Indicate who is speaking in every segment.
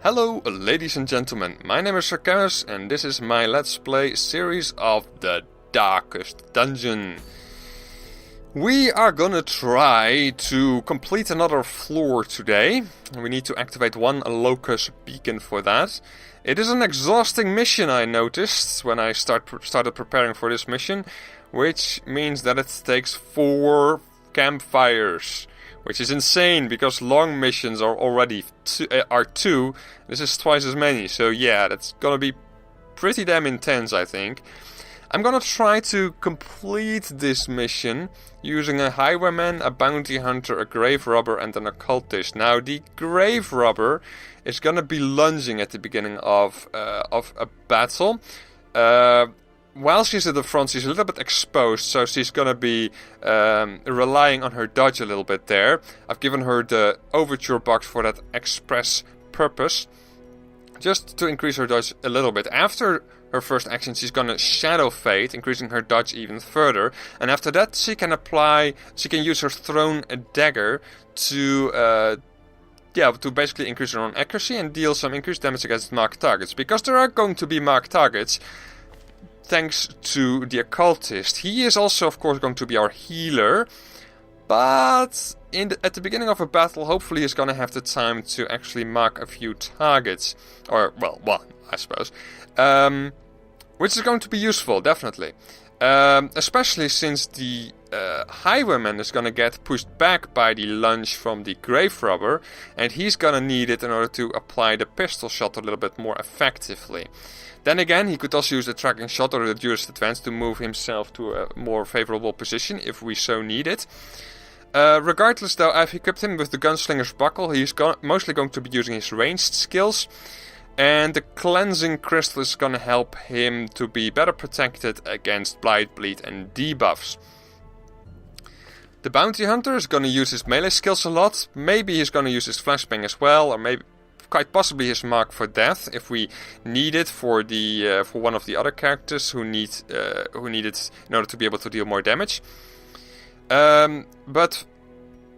Speaker 1: Hello ladies and gentlemen, my name is Sarkaris and this is my Let's Play series of The Darkest Dungeon. We are gonna try to complete another floor today. We need to activate one locus beacon for that. It is an exhausting mission, I noticed when I started preparing for this mission, which means that it takes 4 campfires. Which is insane, because long missions are already 2. This is twice as many, so yeah, that's gonna be pretty damn intense, I think. I'm gonna try to complete this mission using a highwayman, a bounty hunter, a grave robber, and an occultist. Now, the grave robber is gonna be lunging at the beginning of a battle. While she's at the front, she's a little bit exposed, so she's gonna be relying on her dodge a little bit there. I've given her the overture box for that express purpose, just to increase her dodge a little bit. After her first action, she's gonna shadow fade, increasing her dodge even further. And after that, she can use her thrown dagger to basically increase her own accuracy and deal some increased damage against marked targets. Because there are going to be marked targets, thanks to the occultist. He is also, of course, going to be our healer, but at the beginning of a battle, hopefully he's going to have the time to actually mark a few targets. Or, well, one, I suppose. Which is going to be useful, definitely. Especially since the highwayman is going to get pushed back by the lunge from the grave robber, and he's going to need it in order to apply the pistol shot a little bit more effectively. Then again, he could also use the tracking shot or the Duelist Advance to move himself to a more favorable position if we so need it. Regardless though, I've equipped him with the Gunslinger's Buckle. He's mostly going to be using his ranged skills. And the Cleansing Crystal is going to help him to be better protected against Blight, Bleed and debuffs. The Bounty Hunter is going to use his melee skills a lot. Maybe he's going to use his Flashbang as well, or maybe quite possibly his Mark for Death if we need it for one of the other characters who need it in order to be able to deal more damage. But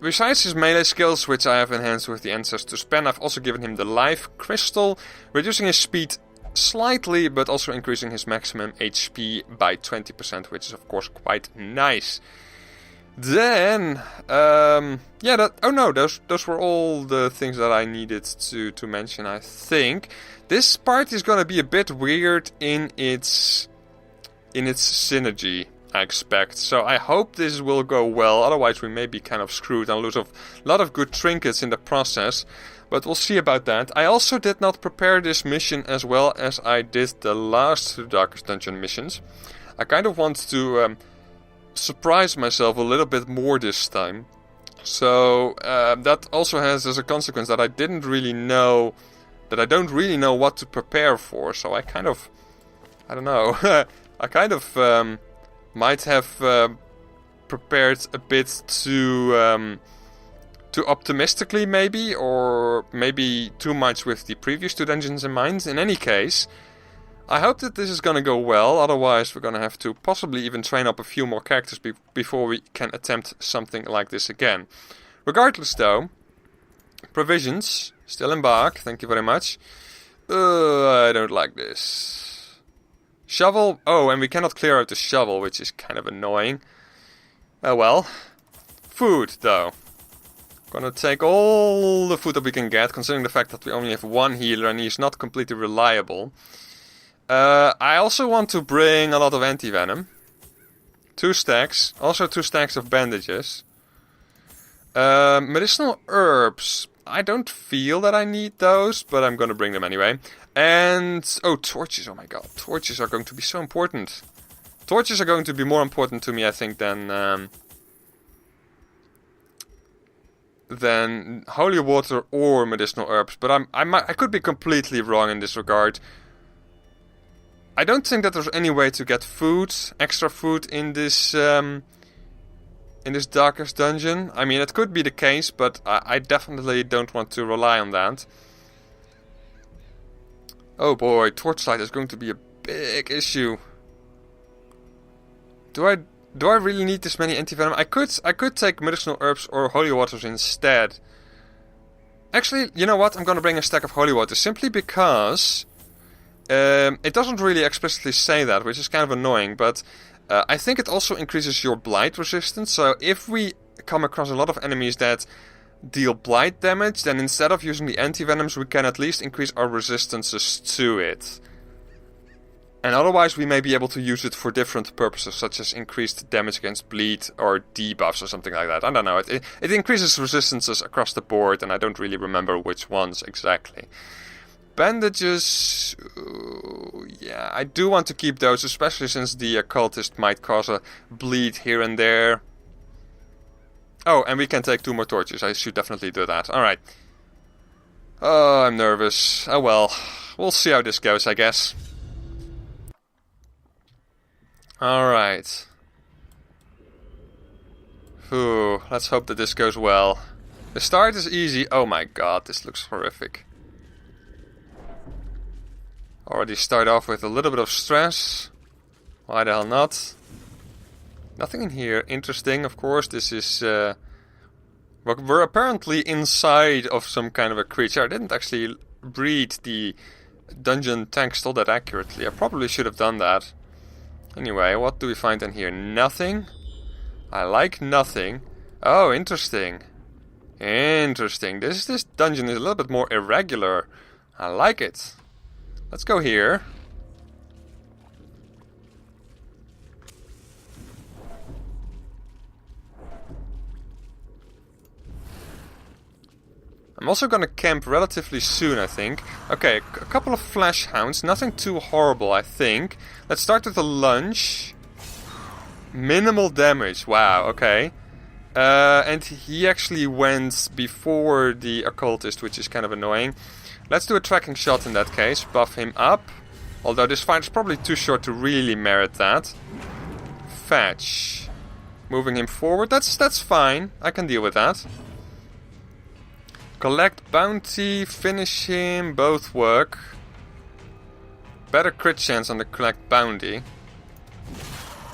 Speaker 1: besides his melee skills, which I have enhanced with the Ancestor's Pen, I've also given him the Life Crystal, reducing his speed slightly, but also increasing his maximum HP by 20%, which is of course quite nice. Then, those were all the things that I needed to mention, I think. This part is going to be a bit weird in its synergy, I expect. So I hope this will go well, otherwise we may be kind of screwed and lose a lot of good trinkets in the process. But we'll see about that. I also did not prepare this mission as well as I did the last Darkest Dungeon missions. I kind of want to surprise myself a little bit more this time. So that also has as a consequence that I don't really know what to prepare for. So I kind of, I don't know, might have prepared a bit too optimistically maybe, or maybe too much with the previous 2 dungeons in mind. In any case, I hope that this is going to go well, otherwise we're going to have to possibly even train up a few more characters before we can attempt something like this again. Regardless though, provisions, still in bark, thank you very much. I don't like this. Shovel, oh, and we cannot clear out the shovel, which is kind of annoying. Oh well. Food though. Gonna take all the food that we can get, considering the fact that we only have 1 healer and he's not completely reliable. I also want to bring a lot of anti-venom. 2 stacks. Also 2 stacks of bandages. Medicinal herbs. I don't feel that I need those, but I'm gonna bring them anyway. And, oh, torches. Oh my god. Torches are going to be so important. Torches are going to be more important to me, I think, than holy water or medicinal herbs. But I could be completely wrong in this regard. I don't think that there's any way to get food, extra food in this Darkest Dungeon. I mean, it could be the case, but I definitely don't want to rely on that. Oh boy, torchlight is going to be a big issue. Do I really need this many anti-venom? I could take medicinal herbs or holy waters instead. Actually, you know what? I'm gonna bring a stack of holy water simply because it doesn't really explicitly say that, which is kind of annoying, but I think it also increases your blight resistance. So if we come across a lot of enemies that deal blight damage, then instead of using the anti-venoms, we can at least increase our resistances to it. And otherwise we may be able to use it for different purposes, such as increased damage against bleed or debuffs or something like that. I don't know, it increases resistances across the board, and I don't really remember which ones exactly. Bandages, yeah, I do want to keep those, especially since the occultist might cause a bleed here and there. Oh, and we can take 2 more torches, I should definitely do that. Alright. Oh, I'm nervous. Oh well, we'll see how this goes, I guess. Alright. Ooh, let's hope that this goes well. The start is easy. Oh my god, this looks horrific. Already start off with a little bit of stress. Why the hell not? Nothing in here interesting, of course. This is... we're apparently inside of some kind of a creature. I didn't actually read the dungeon text all that accurately. I probably should have done that. Anyway, what do we find in here? Nothing. I like nothing. Oh, interesting. Interesting. This dungeon is a little bit more irregular. I like it. Let's go here. I'm also gonna camp relatively soon, I think. Okay, a couple of flash hounds, nothing too horrible, I think. Let's start with a lunge. Minimal damage, wow, okay. And he actually went before the occultist, which is kind of annoying. Let's do a tracking shot in that case, buff him up. Although this fight is probably too short to really merit that. Fetch. Moving him forward, that's fine, I can deal with that. Collect bounty, finish him, both work. Better crit chance on the collect bounty.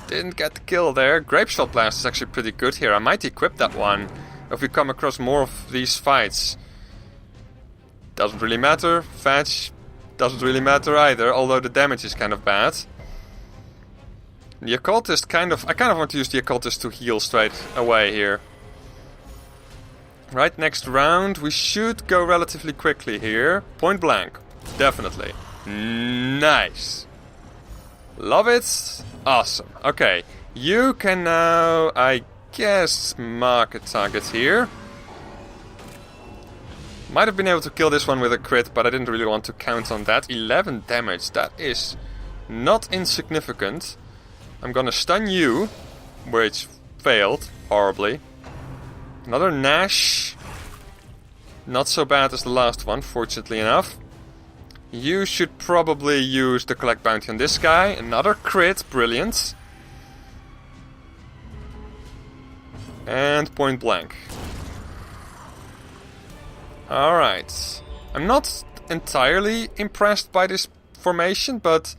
Speaker 1: Didn't get the kill there. Grape Shot Blast is actually pretty good here. I might equip that one if we come across more of these fights. Doesn't really matter. Fetch doesn't really matter either, although the damage is kind of bad. The occultist I kind of want to use the occultist to heal straight away here. Right, next round. We should go relatively quickly here. Point blank. Definitely. Nice. Love it. Awesome. Okay. You can now, I guess, mark a target here. Might have been able to kill this one with a crit, but I didn't really want to count on that. 11 damage. That is not insignificant. I'm gonna stun you, which failed horribly. Another Nash. Not so bad as the last one, fortunately enough. You should probably use the collect bounty on this guy. Another crit, brilliant. And point blank. Alright. I'm not entirely impressed by this formation, but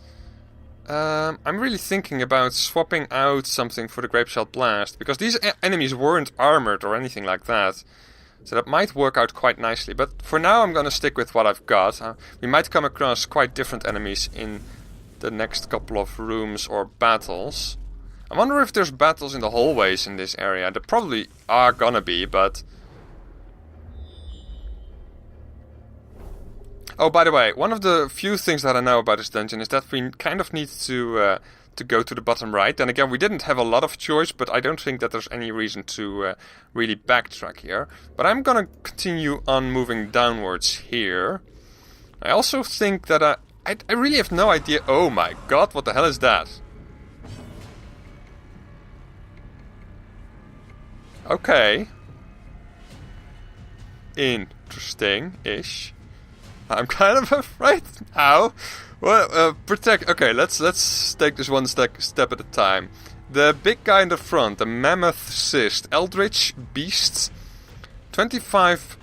Speaker 1: I'm really thinking about swapping out something for the Grape Shot Blast, because these enemies weren't armored or anything like that. So that might work out quite nicely. But for now I'm gonna stick with what I've got. We might come across quite different enemies in the next couple of rooms or battles. I wonder if there's battles in the hallways in this area. There probably are gonna be, but... Oh, by the way, one of the few things that I know about this dungeon is that we kind of need to go to the bottom right. Then again, we didn't have a lot of choice, but I don't think that there's any reason to really backtrack here. But I'm gonna continue on moving downwards here. I also think that I really have no idea... Oh my god, what the hell is that? Okay. Interesting-ish. I'm kind of afraid now. Well, protect... Okay, let's take this one step at a time. The big guy in the front, the Mammoth Cyst, Eldritch Beast, 25%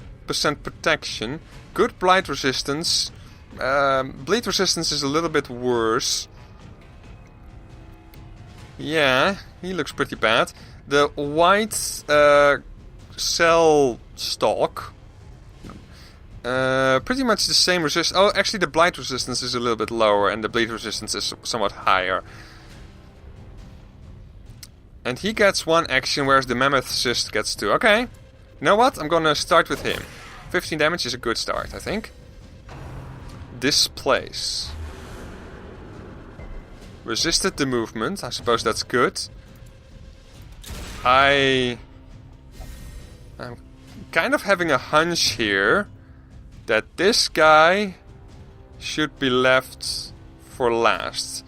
Speaker 1: protection, good blight resistance. Bleed resistance is a little bit worse. Yeah, he looks pretty bad. The white cell stalk. Pretty much the same resistance. Oh, actually the blight resistance is a little bit lower and the bleed resistance is somewhat higher. And he gets 1 action, whereas the mammoth cyst gets 2. Okay. You know what? I'm gonna start with him. 15 damage is a good start, I think. Displace. Resisted the movement. I suppose that's good. I'm kind of having a hunch here that this guy should be left for last.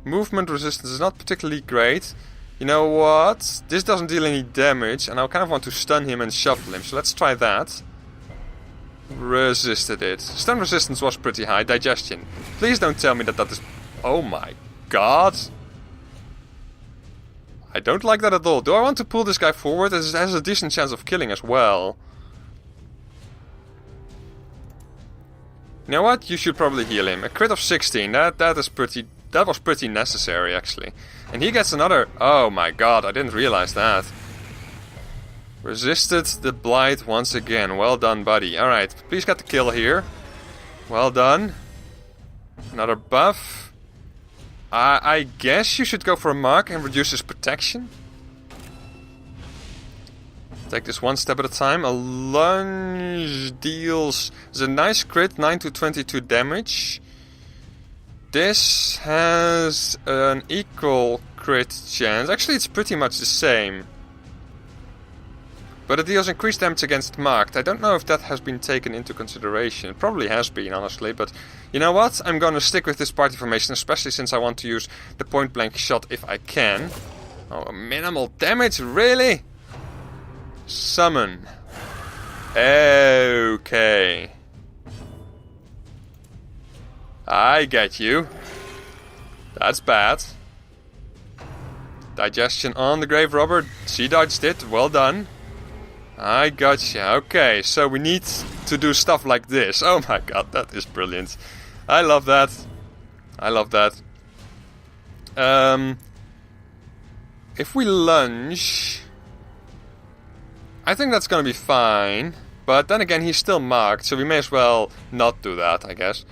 Speaker 1: Movement resistance is not particularly great. You know what? This doesn't deal any damage, and I kind of want to stun him and shuffle him, so let's try that. Resisted it. Stun resistance was pretty high. Digestion. Please don't tell me that that is... Oh my god. I don't like that at all. Do I want to pull this guy forward? It has a decent chance of killing as well. You know what? You should probably heal him. A crit of 16. That was pretty necessary, actually. And he gets another... Oh my god, I didn't realize that. Resisted the blight once again. Well done, buddy. Alright, please get the kill here. Well done. Another buff. I guess you should go for a mark and reduce his protection. Take this one step at a time. A lunge deals... It's a nice crit, 9 to 22 damage. This has an equal crit chance. Actually, it's pretty much the same. But it deals increased damage against marked. I don't know if that has been taken into consideration. It probably has been, honestly. But you know what? I'm going to stick with this party formation, especially since I want to use the point blank shot if I can. Oh, minimal damage? Really? Summon. Okay. I get you. That's bad. Digestion on the grave robber. She dodged it. Well done. I gotcha. Okay, so we need to do stuff like this. Oh my god, that is brilliant. I love that. I love that. If we lunge... I think that's gonna be fine. But then again, he's still marked, so we may as well not do that, I guess.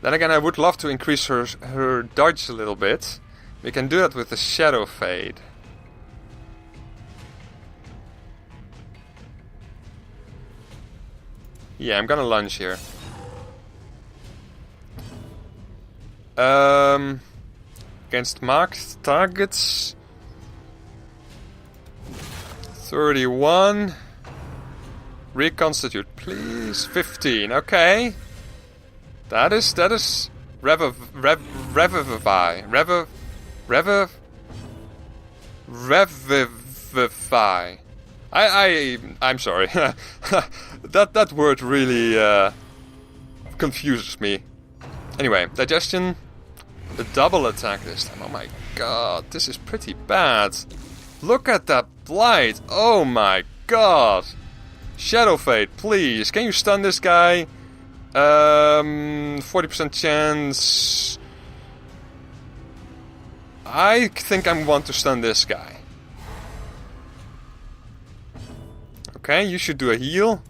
Speaker 1: Then again, I would love to increase her dodge a little bit. We can do that with the Shadow Fade. Yeah, I'm gonna lunge here. Against marked targets. 31. Reconstitute, please. 15. Okay. That is revivify. I'm sorry. that word really confuses me. Anyway, digestion. The double attack this time. Oh my god, this is pretty bad. Look at that blight. Oh my god. Shadow Fade, please. Can you stun this guy? 40% chance. I think I want to stun this guy. Okay, you should do a heal.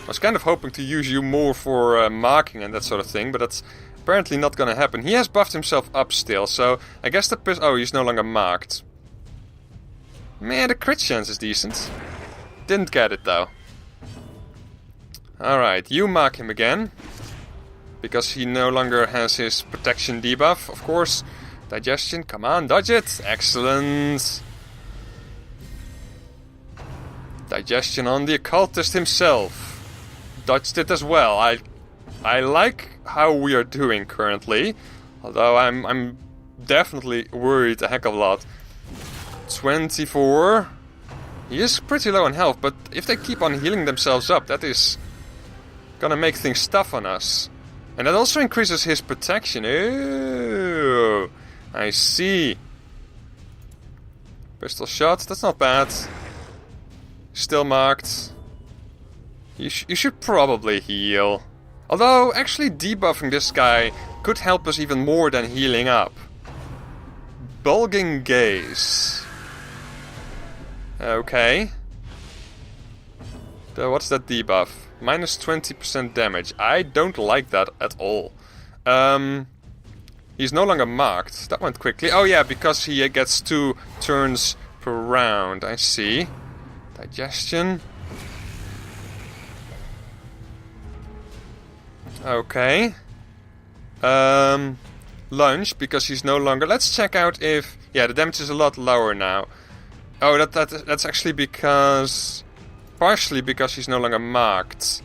Speaker 1: I was kind of hoping to use you more for marking and that sort of thing, but that's apparently not gonna happen. He has buffed himself up still, so I guess the oh, he's no longer marked. Man, the crit chance is decent. Didn't get it though. Alright, you mark him again. Because he no longer has his protection debuff, of course. Digestion, come on, dodge it. Excellent. Digestion on the occultist himself. Dodged it as well. I like how we are doing currently. Although I'm definitely worried a heck of a lot. 24. He is pretty low on health, but if they keep on healing themselves up, that is gonna make things tough on us. And that also increases his protection. Ooh, I see. Pistol shot, that's not bad. Still marked. You should probably heal. Although, actually debuffing this guy could help us even more than healing up. Bulging Gaze. Okay. What's that debuff? Minus 20% damage. I don't like that at all. He's no longer marked. That went quickly. Oh yeah, because he gets 2 turns per round. I see. Digestion. Okay. Lunge, because he's no longer... Let's check out if... Yeah, the damage is a lot lower now. Oh, that's actually because... Partially because he's no longer marked.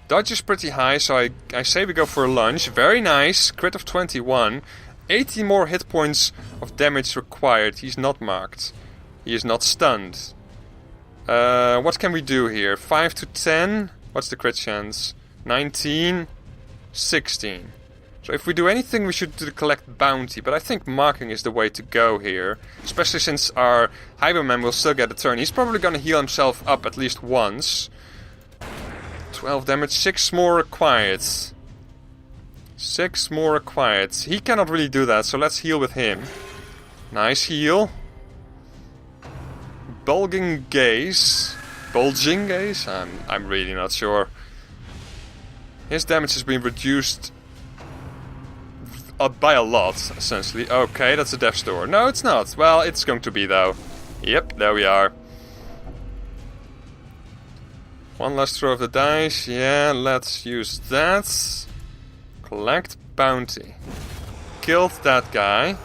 Speaker 1: Dodge is pretty high, so I say we go for a lunge. Very nice. Crit of 21. 80 more hit points of damage required. He's not marked. He is not stunned. What can we do here? 5 to 10? What's the crit chance? 19? 16. So if we do anything, we should collect bounty. But I think marking is the way to go here. Especially since our Hyberman will still get a turn. He's probably going to heal himself up at least once. 12 damage, 6 more required. 6 more required. He cannot really do that, so let's heal with him. Nice heal. Bulging gaze. Bulging gaze? I'm really not sure. His damage has been reduced by a lot, essentially. Okay, that's a Death's Door. No, it's not. Well, it's going to be, though. Yep, there we are. One last throw of the dice. Yeah, let's use that. Collect bounty. Killed that guy.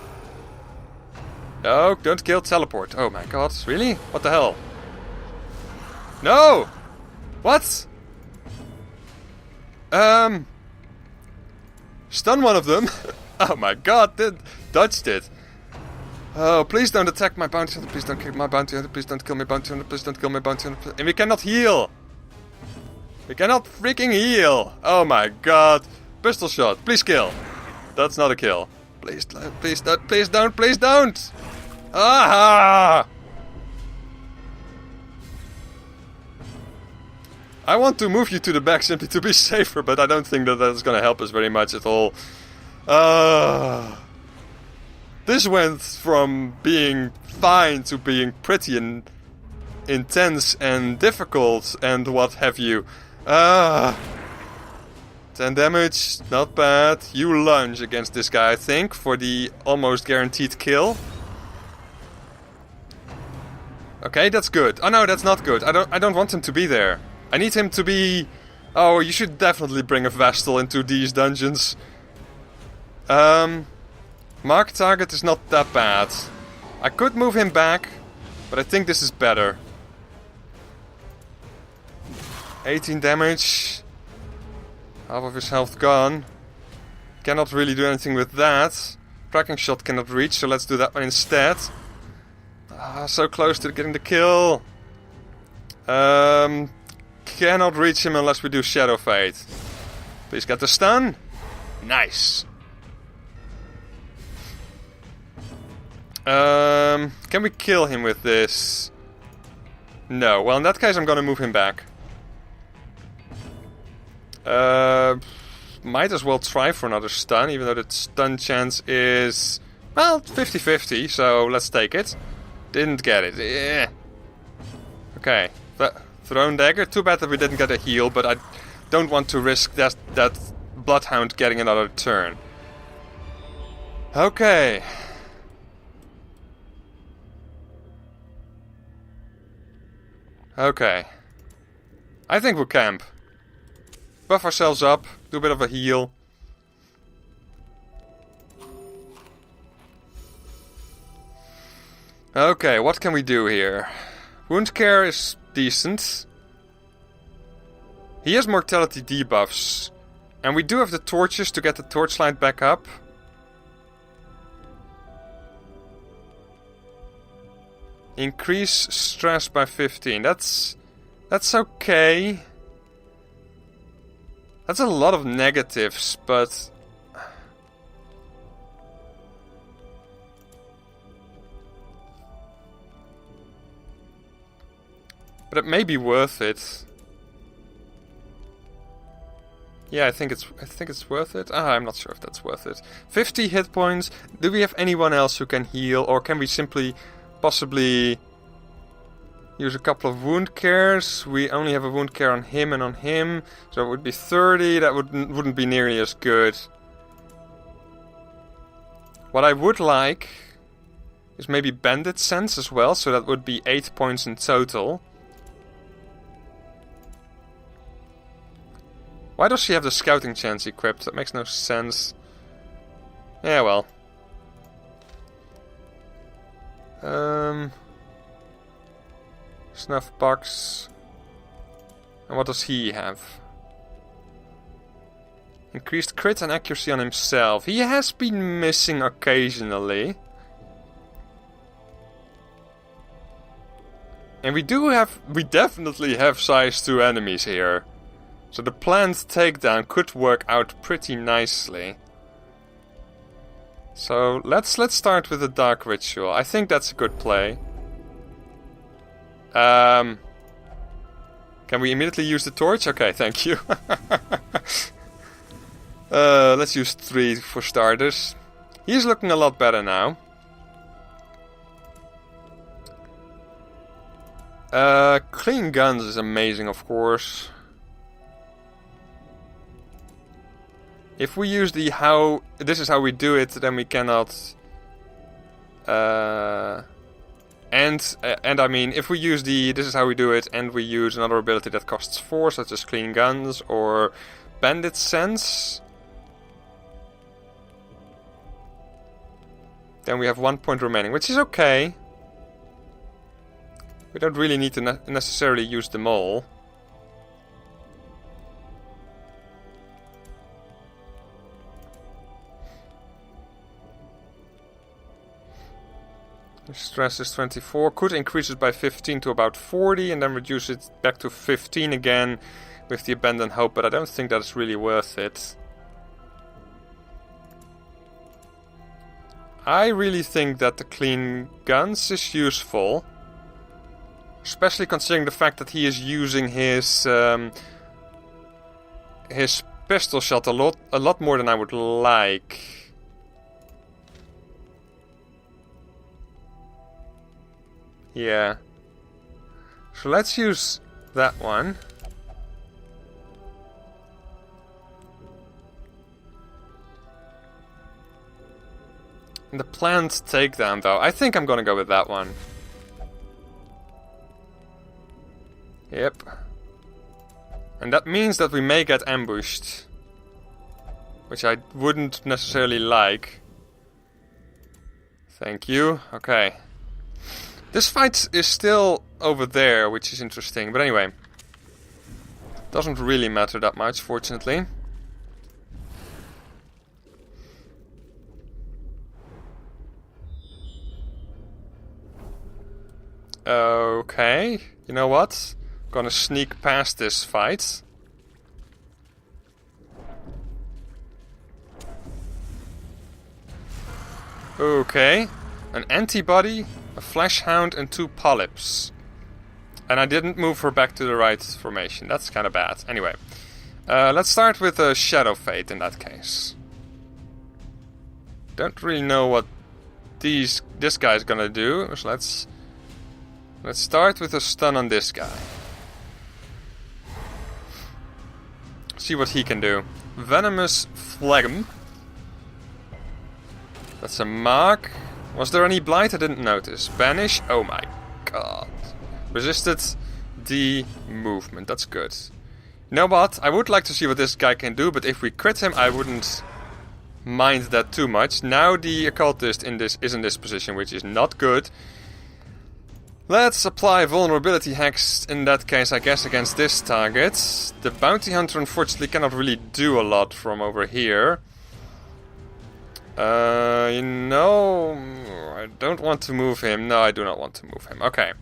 Speaker 1: No, don't kill teleport. Oh my god, really? What the hell? No! What? Stun one of them. Oh my god, dodged it. Oh, please don't attack my bounty hunter. Please don't kill my bounty hunter. Please don't kill my bounty hunter. Please don't kill my bounty hunter. And we cannot heal. We cannot freaking heal. Oh my god. Pistol shot. Please kill. That's not a kill. Please don't. Please don't. Please don't. Ah! I want to move you to the back simply to be safer, but I don't think that that's going to help us very much at all. This went from being fine to being pretty intense and difficult and what have you. 10 damage, not bad. You lunge against this guy, I think, for the almost guaranteed kill. Okay, that's good. Oh no, that's not good. I don't want him to be there. I need him to be... Oh, you should definitely bring a Vestal into these dungeons. Mark target is not that bad. I could move him back, but I think this is better. 18 damage. Half of his health gone. Cannot really do anything with that. Cracking shot cannot reach, so let's do that one instead. So close to getting the kill. Cannot reach him unless we do Shadow Fade. Please get the stun. Nice. Can we kill him with this? No. Well, in that case, I'm gonna move him back. Might as well try for another stun, even though the stun chance is... Well, 50-50, so let's take it. Didn't get it. Yeah. Okay. Thrown dagger. Too bad that we didn't get a heal, but I don't want to risk that Bloodhound getting another turn. Okay. Okay. I think we'll camp. Buff ourselves up, do a bit of a heal. Okay, what can we do here? Wound care is decent. He has mortality debuffs. And we do have the torches to get the torchlight back up. Increase stress by 15. That's okay. That's a lot of negatives, but... But it may be worth it. Yeah, I think it's worth it. I'm not sure if that's worth it. 50 hit points. Do we have anyone else who can heal, or can we simply, possibly, Use a couple of wound cares. We only have a wound care on him and on him. So it would be 30. That wouldn't be nearly as good. What I would like is maybe Bandit Sense as well. So that would be 8 points in total. Why does she have the scouting chance equipped? That makes no sense. Yeah, well. Snuff box. And what does he have? Increased crit and accuracy on himself. He has been missing occasionally. And we definitely have size 2 enemies here. So the planned takedown could work out pretty nicely. So let's start with the Dark Ritual. I think that's a good play. Can we immediately use the torch? Okay, thank you. Let's use 3 for starters. He's looking a lot better now. Clean guns is amazing, of course. If we use the this is how we do it, then we cannot. And I mean, if we use this is how we do it, and we use another ability that costs 4, such as Clean Guns or Bandit Sense, then we have 1 point remaining, which is okay. We don't really need to necessarily use them all. Stress is 24. Could increase it by 15 to about 40 and then reduce it back to 15 again with the Abandoned Hope, but I don't think that's really worth it. I really think that the Clean Guns is useful. Especially considering the fact that he is using his pistol shot a lot more than I would like. Yeah. So let's use that one. And the planned takedown, though. I think I'm gonna go with that one. Yep. And that means that we may get ambushed. Which I wouldn't necessarily like. Thank you. Okay. This fight is still over there, which is interesting. But anyway. Doesn't really matter that much, fortunately. Okay. You know what? Gonna sneak past this fight. Okay. An antibody, a flesh hound, and 2 polyps. And I didn't move her back to the right formation. That's kind of bad. Anyway. Let's start with a Shadow Fate in that case. Don't really know what this guy's gonna do. So let's start with a stun on this guy. See what he can do. Venomous Phlegm. That's a mark. Was there any blight? I didn't notice. Banish. Oh my god. Resisted the movement. That's good. You know what? I would like to see what this guy can do, but if we crit him, I wouldn't mind that too much. Now the occultist is in this position, which is not good. Let's apply vulnerability hacks in that case, I guess, against this target. The bounty hunter unfortunately cannot really do a lot from over here. You know, I don't want to move him. No, I do not want to move him. Okay.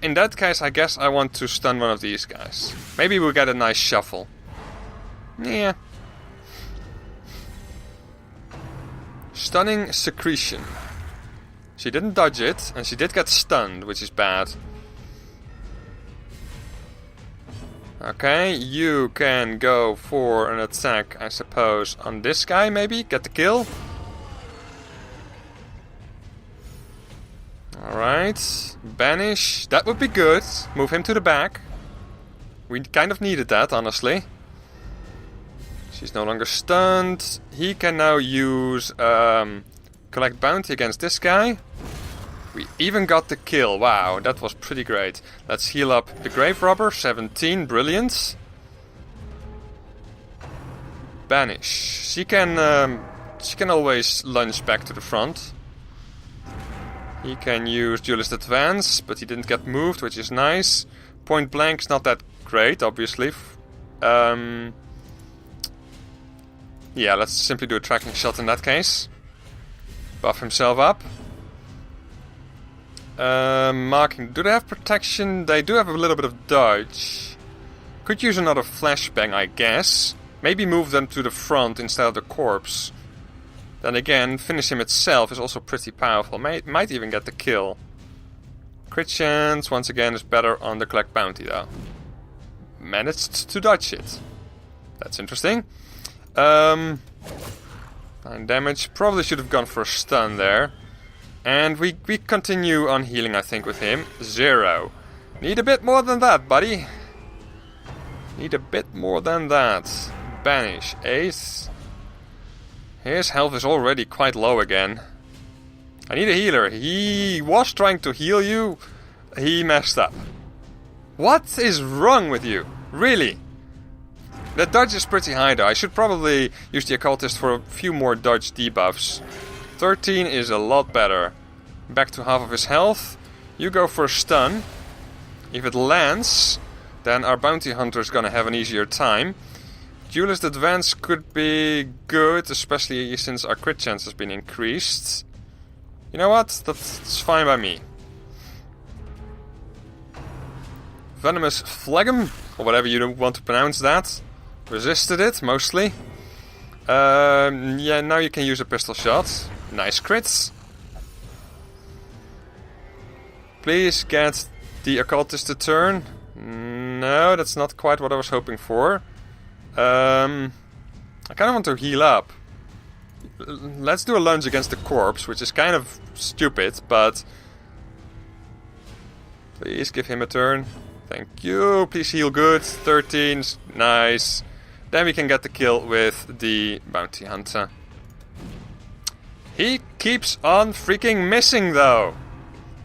Speaker 1: In that case, I guess I want to stun one of these guys. Maybe we'll get a nice shuffle. Yeah. Stunning Secretion. She didn't dodge it, and she did get stunned, which is bad. Okay, you can go for an attack, I suppose, on this guy, maybe? Get the kill? Alright. Banish. That would be good. Move him to the back. We kind of needed that, honestly. She's no longer stunned. He can now use collect bounty against this guy. We even got the kill. Wow, that was pretty great. Let's heal up the grave robber. 17, brilliant. Banish. She can always lunge back to the front. He can use Duelist Advance, but he didn't get moved, which is nice. Point Blank's not that great, obviously. Yeah, let's simply do a tracking shot in that case. Buff himself up. Marking. Do they have protection? They do have a little bit of dodge. Could use another flashbang, I guess. Maybe move them to the front instead of the corpse. Then again, finish him itself is also pretty powerful. Might even get the kill. Crit chance, once again, is better on the collect bounty, though. Managed to dodge it. That's interesting. 9 damage. Probably should have gone for a stun there. And we continue on healing, I think, with him. 0. Need a bit more than that, buddy. Need a bit more than that. Banish. Ace. His health is already quite low again. I need a healer. He was trying to heal you. He messed up. What is wrong with you? Really? The dodge is pretty high though. I should probably use the occultist for a few more dodge debuffs. 13 is a lot better. Back to half of his health. You go for a stun. If it lands, then our bounty hunter is gonna have an easier time. Duelist Advance could be good, especially since our crit chance has been increased. You know what? That's fine by me. Venomous Phlegm, or whatever you want to pronounce that. Resisted it, mostly. Yeah, now you can use a pistol shot. Nice crits. Please get the occultist to turn. No, that's not quite what I was hoping for. I kind of want to heal up. Let's do a lunge against the corpse, which is kind of stupid, but... Please give him a turn. Thank you. Please heal good. 13. Nice. Then we can get the kill with the bounty hunter. He keeps on freaking missing, though.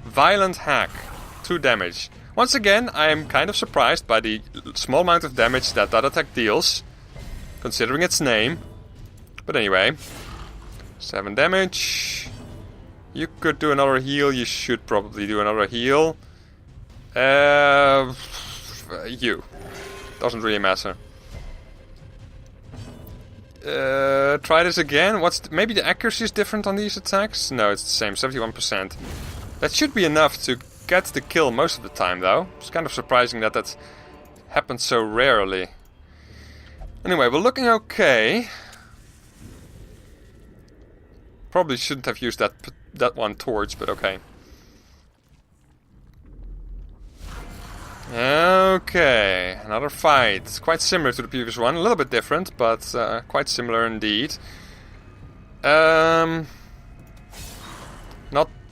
Speaker 1: Violent hack. 2 damage. Once again, I am kind of surprised by the small amount of damage that attack deals, considering its name. But anyway, 7 damage. You could do another heal. You should probably do another heal. You. Doesn't really matter. Try this again. Maybe the accuracy is different on these attacks? No, it's the same. 71%. That should be enough to get the kill most of the time, though. It's kind of surprising that that happens so rarely. Anyway, we're looking okay. Probably shouldn't have used that one torch, but okay. Okay, another fight. It's quite similar to the previous one. A little bit different, but quite similar indeed. Not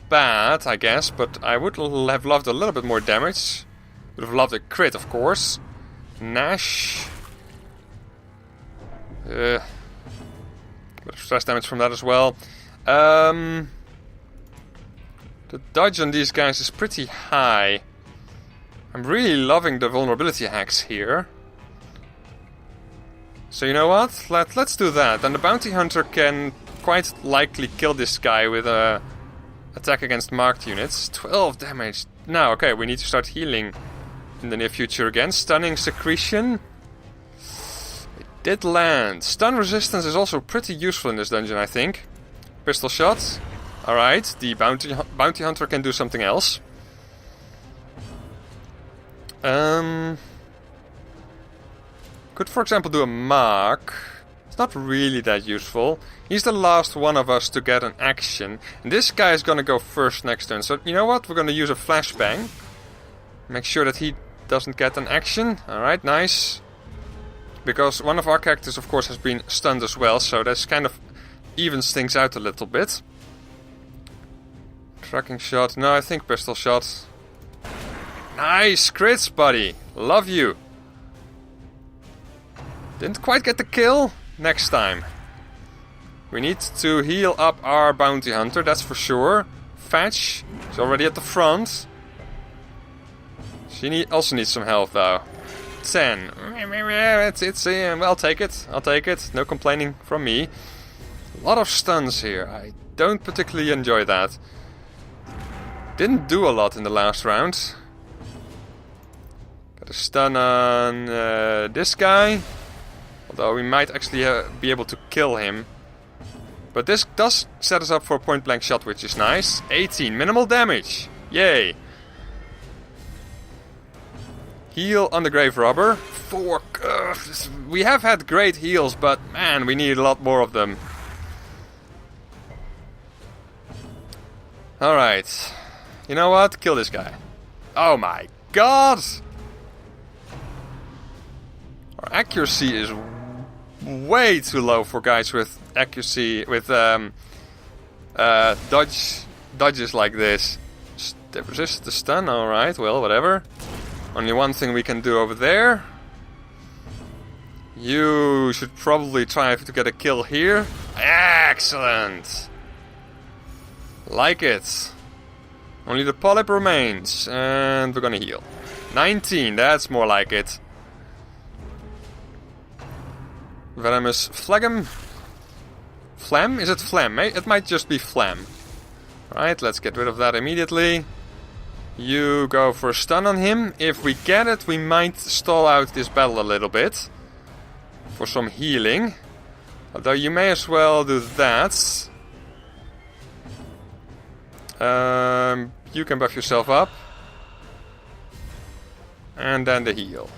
Speaker 1: bad, I guess, but I would have loved a little bit more damage. Would have loved a crit, of course. Nash. Bit of stress damage from that as well. The dodge on these guys is pretty high. I'm really loving the vulnerability hacks here. So you know what? Let's do that. And the bounty hunter can quite likely kill this guy with a attack against marked units. 12 damage. Now, okay, we need to start healing in the near future again. Stunning secretion. It did land. Stun resistance is also pretty useful in this dungeon, I think. Pistol shot. Alright, the bounty hunter can do something else. Could, for example, do a mark. It's not really that useful. He's the last one of us to get an action. And this guy is going to go first next turn. So, you know what? We're going to use a flashbang. Make sure that he doesn't get an action. Alright, nice. Because one of our characters, of course, has been stunned as well. So that's kind of evens things out a little bit. Tracking shot. No, I think pistol shot. Nice crits, buddy. Love you. Didn't quite get the kill. Next time. We need to heal up our bounty hunter, that's for sure. Fetch is already at the front. She also needs some health though. 10. Well, I'll take it. I'll take it. No complaining from me. A lot of stuns here. I don't particularly enjoy that. Didn't do a lot in the last round. Got a stun on this guy. Although we might actually be able to kill him. But this does set us up for a point blank shot, which is nice. 18, minimal damage. Yay. Heal on the grave robber. 4. We have had great heals, but man, we need a lot more of them. Alright. You know what? Kill this guy. Oh my god! Our accuracy is way too low for guys with accuracy, with dodges like this. Resist the stun, alright, well, whatever. Only one thing we can do over there. You should probably try to get a kill here. Excellent! Like it. Only the polyp remains, and we're gonna heal. 19, that's more like it. Venomous phlegm. Phlegm? Is it phlegm? It might just be phlegm. Alright, let's get rid of that immediately. You go for a stun on him. If we get it, we might stall out this battle a little bit. For some healing. Although you may as well do that. You can buff yourself up. And then the heal.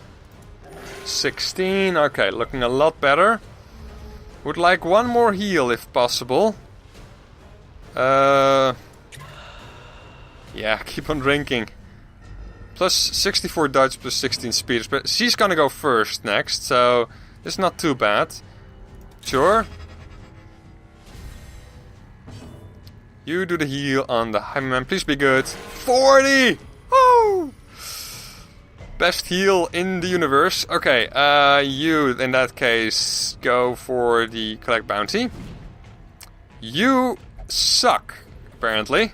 Speaker 1: 16, okay, looking a lot better. Would like one more heal if possible. Yeah, keep on drinking. Plus 64 dodge, plus 16 speed. But she's gonna go first next, so it's not too bad. Sure. You do the heal on the Hyperman. Please be good. 40! Woo! Best heal in the universe. Okay, you, in that case, go for the collect bounty. You suck, apparently.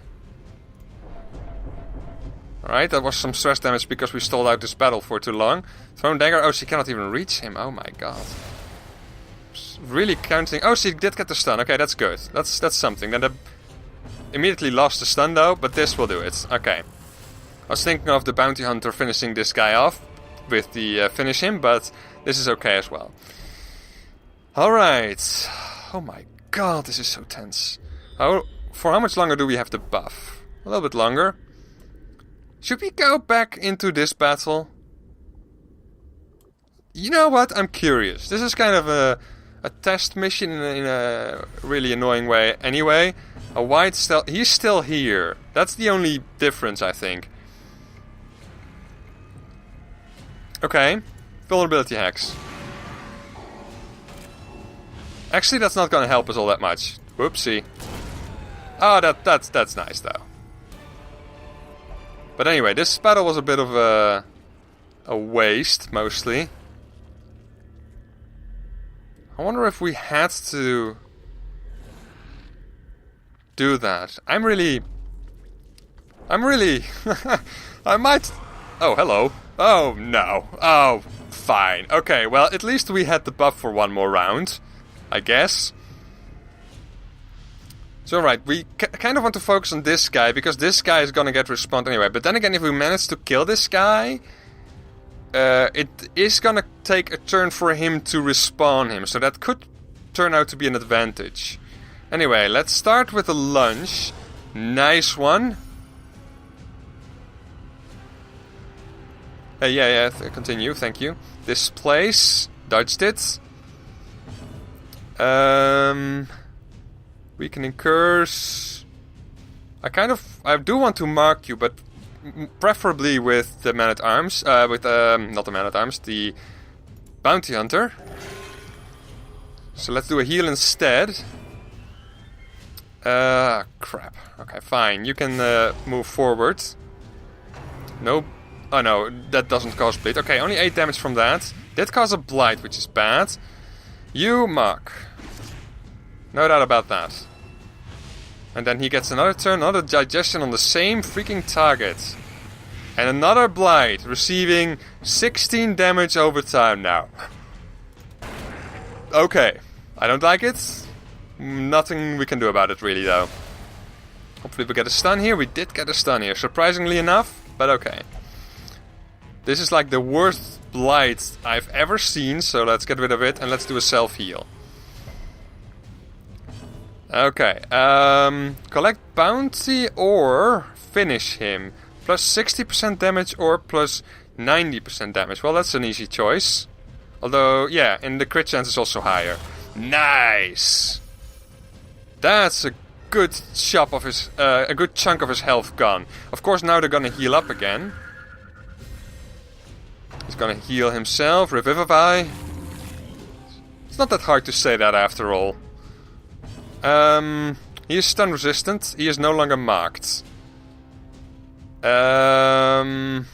Speaker 1: Alright, that was some stress damage because we stalled out this battle for too long. Thrown dagger. Oh, she cannot even reach him. Oh my god. Really counting. Oh, she did get the stun. Okay, that's good. That's something. Then the immediately lost the stun though, but this will do it. Okay. I was thinking of the bounty hunter finishing this guy off with the finish him, but this is okay as well. Alright. Oh my god, this is so tense. For how much longer do we have to buff? A little bit longer. Should we go back into this battle? You know what? I'm curious. This is kind of a test mission in a really annoying way. Anyway, a white stealth. He's still here. That's the only difference, I think. Okay. Vulnerability hacks. Actually, that's not gonna help us all that much. Whoopsie. Oh, that's nice though. But anyway, this battle was a bit of a waste, mostly. I wonder if we had to do that. I'm really... I might... Oh, hello. Oh, no. Oh, fine. Okay, well, at least we had the buff for one more round, I guess. So, right, we kind of want to focus on this guy, because this guy is gonna get respawned anyway. But then again, if we manage to kill this guy, it is gonna take a turn for him to respawn him. So that could turn out to be an advantage. Anyway, let's start with a lunge. Nice one. Yeah, continue, thank you. Displace, dodged it. Weakening curse. I do want to mark you, but preferably with the man-at-arms. Not the man-at-arms, the bounty hunter. So let's do a heal instead. Crap. Okay, fine. You can move forward. Nope. Oh no, that doesn't cause bleed. Okay, only 8 damage from that. Did cause a blight, which is bad. You mark. No doubt about that. And then he gets another turn, another digestion on the same freaking target. And another blight, receiving 16 damage over time now. Okay, I don't like it. Nothing we can do about it really though. Hopefully we get a stun here. We did get a stun here, surprisingly enough, but okay. This is like the worst blight I've ever seen, so let's get rid of it and let's do a self-heal. Okay, collect bounty or finish him. Plus 60% damage or plus 90% damage. Well, that's an easy choice. Although, yeah, and the crit chance is also higher. Nice! That's a good chop of his, a good chunk of his health gone. Of course, now they're gonna heal up again. He's gonna heal himself, revivify. It's not that hard to say that after all. He is stun resistant. He is no longer marked. 4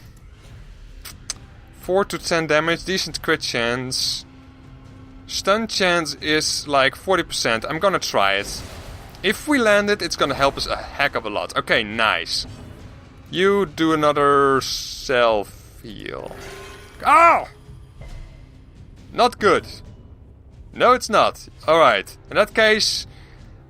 Speaker 1: to 10 damage, decent crit chance. Stun chance is like 40%. I'm gonna try it. If we land it, it's gonna help us a heck of a lot. Okay, nice. You do another self-heal. Oh! Not good. No, it's not. Alright. In that case,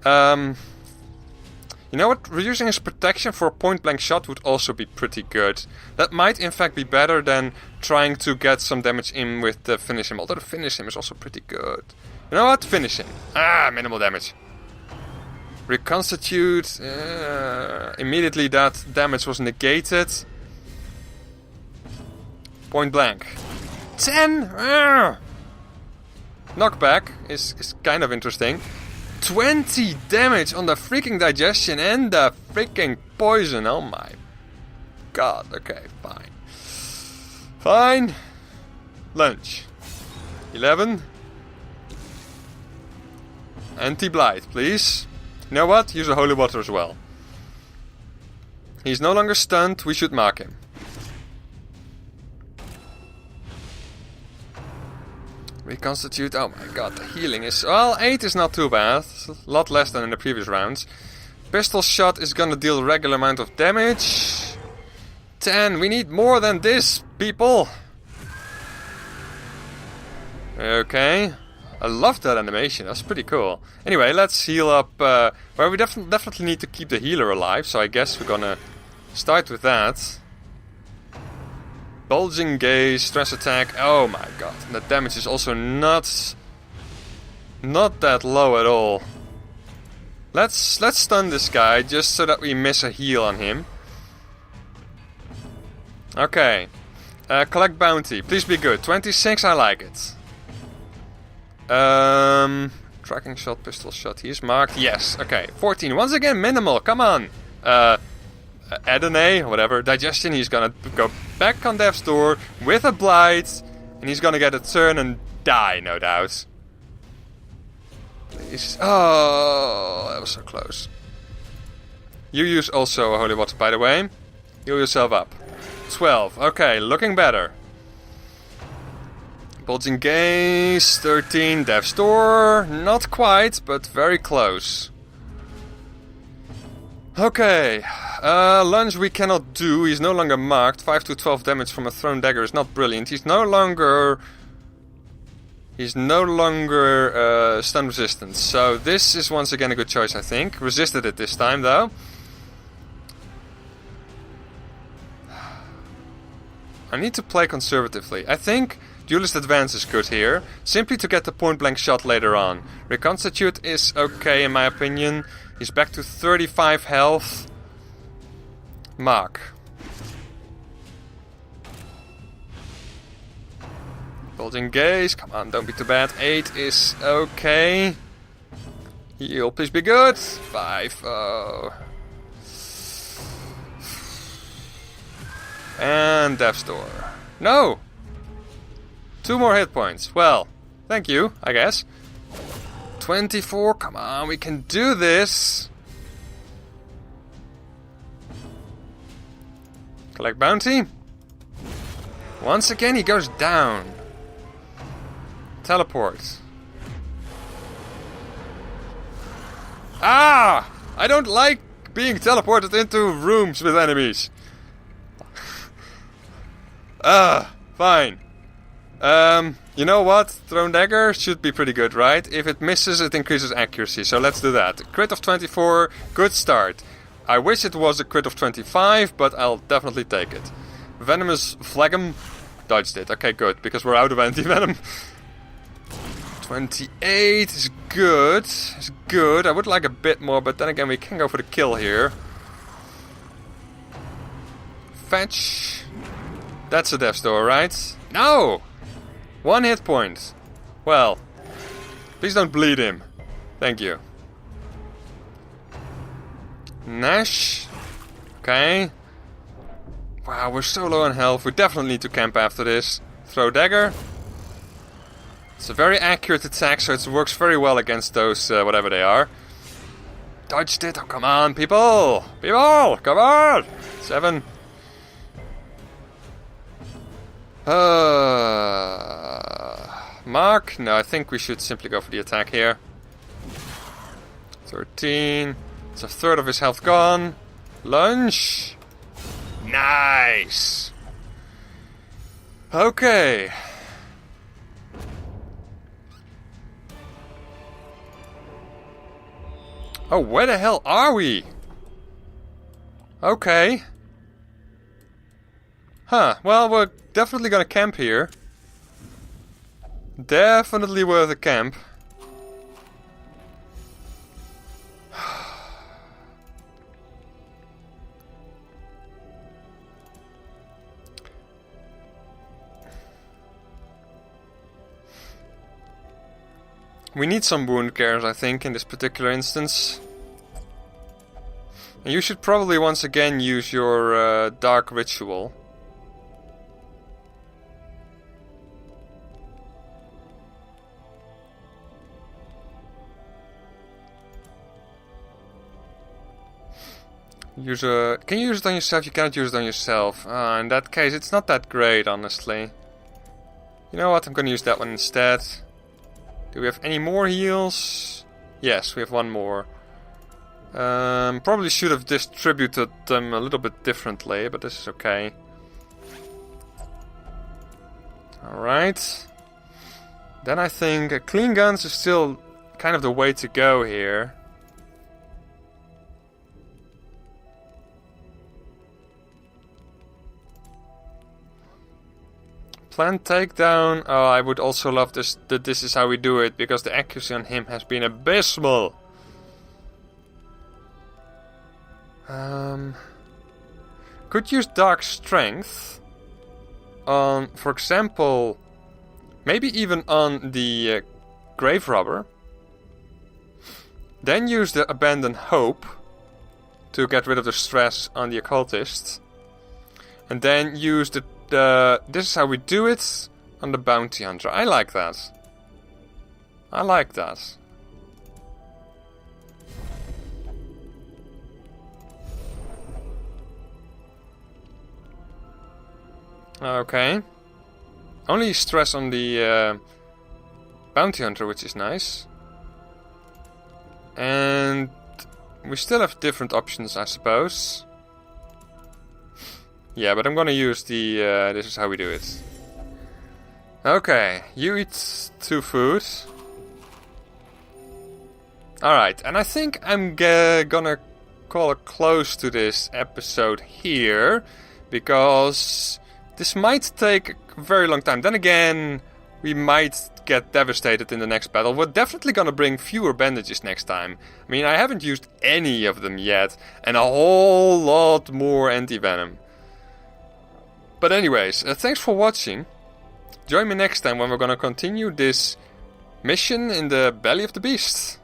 Speaker 1: you know what? Reducing his protection for a point-blank shot would also be pretty good. That might in fact be better than trying to get some damage in with the finish him. Although the finish him is also pretty good. You know what? Finish him. Ah, minimal damage. Reconstitute. Immediately that damage was negated. Point blank. 10! Knockback is kind of interesting. 20 damage on the freaking digestion and the freaking poison. Oh my god. Okay, fine. Fine. Lunge. 11. Anti-blight, please. You know what? Use a holy water as well. He's no longer stunned. We should mark him. Reconstitute. Oh my god, the healing is... Well, 8 is not too bad. A lot less than in the previous rounds. Pistol shot is gonna deal a regular amount of damage. 10. We need more than this, people. Okay. I love that animation. That's pretty cool. Anyway, let's heal up. Well, we definitely need to keep the healer alive. So I guess we're gonna start with that. Bulging gaze, stress attack. Oh my god. And the damage is also not that low at all. Let's stun this guy just so that we miss a heal on him. Okay. Collect bounty. Please be good. 26, I like it. Tracking shot, pistol shot. He's marked. Yes. Okay. 14. Once again, minimal. Come on. Add an A, whatever. Digestion. He's gonna go back on death's door with a blight, and he's gonna get a turn and die, no doubt. Please. Oh, that was so close. You use also a holy water, by the way. Heal yourself up. 12. Okay, looking better. Bulging gaze. 13. Death's door. Not quite, but very close. Okay, lunge we cannot do. He's no longer marked. 5 to 12 damage from a thrown dagger is not brilliant. He's no longer stun resistant. So this is once again a good choice, I think. Resisted it this time though. I need to play conservatively. I think Duelist Advance is good here, simply to get the point blank shot later on. Reconstitute is okay in my opinion. He's back to 35 health. Mark. Bulging gaze. Come on, don't be too bad. 8 is okay. Heal, please be good. 5. Oh. And Death's Door. No! 2 more hit points. Well, thank you, I guess. 24, come on, we can do this. Collect bounty. Once again, he goes down. Teleport. Ah! I don't like being teleported into rooms with enemies. Fine. You know what? Thrown dagger should be pretty good, right? If it misses, it increases accuracy, so let's do that. Crit of 24, good start. I wish it was a crit of 25, but I'll definitely take it. Venomous Phlegm, dodged it. Okay, good, because we're out of anti-venom. 28 is good. It's good. I would like a bit more, but then again, we can go for the kill here. Fetch. That's a death door, right? No! 1 hit point. Well, please don't bleed him. Thank you. Nash. Okay. Wow, we're so low on health. We definitely need to camp after this. Throw dagger. It's a very accurate attack, so it works very well against those, whatever they are. Dodged it. Oh, come on, people! People! Come on! 7. Mark? No, I think we should simply go for the attack here. 13. It's a third of his health gone. Lunge. Nice. Okay. Oh, where the hell are we? Okay. Huh, well, we're definitely gonna camp here. Definitely worth a camp. We need some wound cares, I think, in this particular instance. And you should probably once again use your dark ritual. Can you use it on yourself? You cannot use it on yourself. In that case, it's not that great, honestly. You know what? I'm gonna use that one instead. Do we have any more heals? Yes, we have one more. Probably should have distributed them a little bit differently, but this is okay. Alright. Then I think clean guns is still kind of the way to go here. Plant takedown. Oh, I would also love this. That this is how we do it, because the accuracy on him has been abysmal. Could use dark strength on, for example, maybe even on the grave robber. Then use the abandoned hope to get rid of the stress on the occultist, and then use the this is how we do it on the bounty hunter. I like that. I like that. Okay. Only stress on the bounty hunter, which is nice. And we still have different options, I suppose. Yeah, but I'm gonna use the, this is how we do it. Okay, you eat 2 food. Alright, and I think I'm gonna call a close to this episode here, because this might take a very long time. Then again, we might get devastated in the next battle. We're definitely gonna bring fewer bandages next time. I mean, I haven't used any of them yet, and a whole lot more anti-venom. But anyways, thanks for watching. Join me next time when we're gonna continue this mission in the belly of the beast.